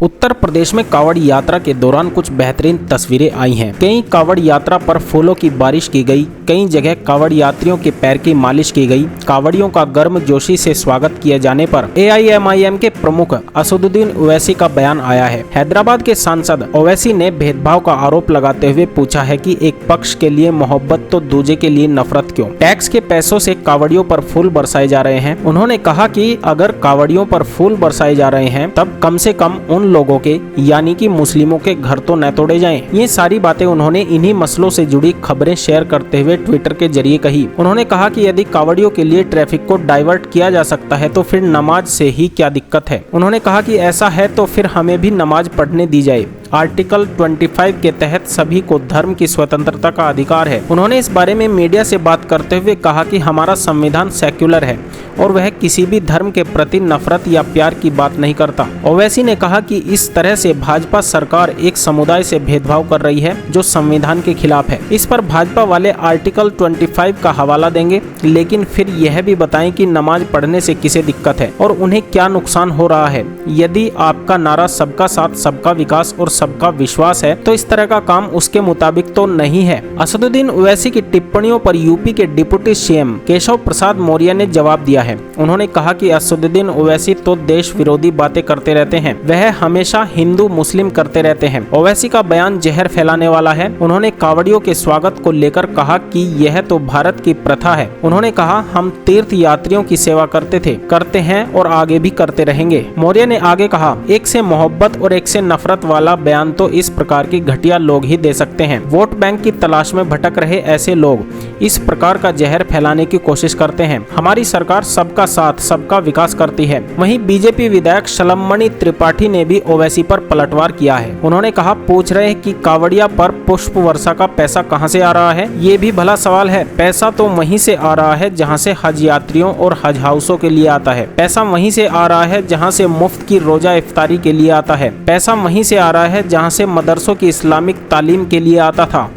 उत्तर प्रदेश में कांवड़ यात्रा के दौरान कुछ बेहतरीन तस्वीरें आई हैं। कई कांवड़ यात्रा पर फूलों की बारिश की गई, कई जगह कांवड़ यात्रियों के पैर की मालिश की गई। कांवड़ियों का गर्मजोशी से स्वागत किए जाने पर AIMIM के प्रमुख असदुद्दीन ओवैसी का बयान आया है। हैदराबाद के सांसद ओवैसी ने भेदभाव का आरोप लगाते हुए पूछा है कि एक पक्ष के लिए मोहब्बत तो दूसरे के लिए नफरत क्यों। टैक्स के पैसों से कांवड़ियों पर फूल बरसाए जा रहे हैं। उन्होंने कहा कि अगर कांवड़ियों पर फूल बरसाए जा रहे हैं तब कम से कम उन लोगों के यानी कि मुस्लिमों के घर तो न तोड़े जाएं। ये सारी बातें उन्होंने इन्हीं मसलों से जुड़ी खबरें शेयर करते हुए ट्विटर के जरिए कही। उन्होंने कहा कि यदि कांवड़ियों के लिए ट्रैफिक को डाइवर्ट किया जा सकता है तो फिर नमाज से ही क्या दिक्कत है। उन्होंने कहा कि ऐसा है तो फिर हमें भी नमाज पढ़ने दी जाए। आर्टिकल 25 के तहत सभी को धर्म की स्वतंत्रता का अधिकार है। उन्होंने इस बारे में मीडिया से बात करते हुए कहा कि हमारा संविधान सेक्युलर है और वह किसी भी धर्म के प्रति नफरत या प्यार की बात नहीं करता। ओवैसी ने कहा कि इस तरह से भाजपा सरकार एक समुदाय से भेदभाव कर रही है जो संविधान के खिलाफ है। इस पर भाजपा वाले आर्टिकल 25 का हवाला देंगे, लेकिन फिर यह भी बताएं कि नमाज पढ़ने से किसे दिक्कत है और उन्हें क्या नुकसान हो रहा है। यदि आपका नारा सबका साथ सबका विकास और सबका विश्वास है तो इस तरह का काम उसके मुताबिक तो नहीं है। असदुद्दीन ओवैसी की टिप्पणियों पर यूपी के डिप्टी CM केशव प्रसाद मौर्य ने जवाब दिया है। उन्होंने कहा कि असदुद्दीन ओवैसी तो देश विरोधी बातें करते रहते हैं, वह हमेशा हिंदू मुस्लिम करते रहते हैं। ओवैसी का बयान जहर फैलाने वाला है। उन्होंने कांवड़ियों के स्वागत को लेकर कहा कि यह तो भारत की प्रथा है। उन्होंने कहा हम तीर्थ यात्रियों की सेवा करते थे, करते हैं और आगे भी करते रहेंगे। मौर्य ने आगे कहा, एक से मोहब्बत और एक से नफरत वाला बयान तो इस प्रकार की घटिया लोग ही दे सकते हैं। वोट बैंक की तलाश में भटक रहे ऐसे लोग इस प्रकार का जहर फैलाने की कोशिश करते हैं। हमारी सरकार सबका साथ सबका विकास करती है। वहीं बीजेपी विधायक शलमणि त्रिपाठी ने भी ओवैसी पर पलटवार किया है। उन्होंने कहा, पूछ रहे कि कांवड़िया पर पुष्प वर्षा का पैसा कहां से आ रहा है। ये भी भला सवाल है। पैसा तो वहीं से आ रहा है जहां से हज यात्रियों और हज हाउसों के लिए आता है। पैसा वहीं से आ रहा है जहां से मुफ्त की रोजा इफ्तारी के लिए आता है। पैसा वहीं से आ रहा है जहां से मदरसों की इस्लामिक तालीम के लिए आता था।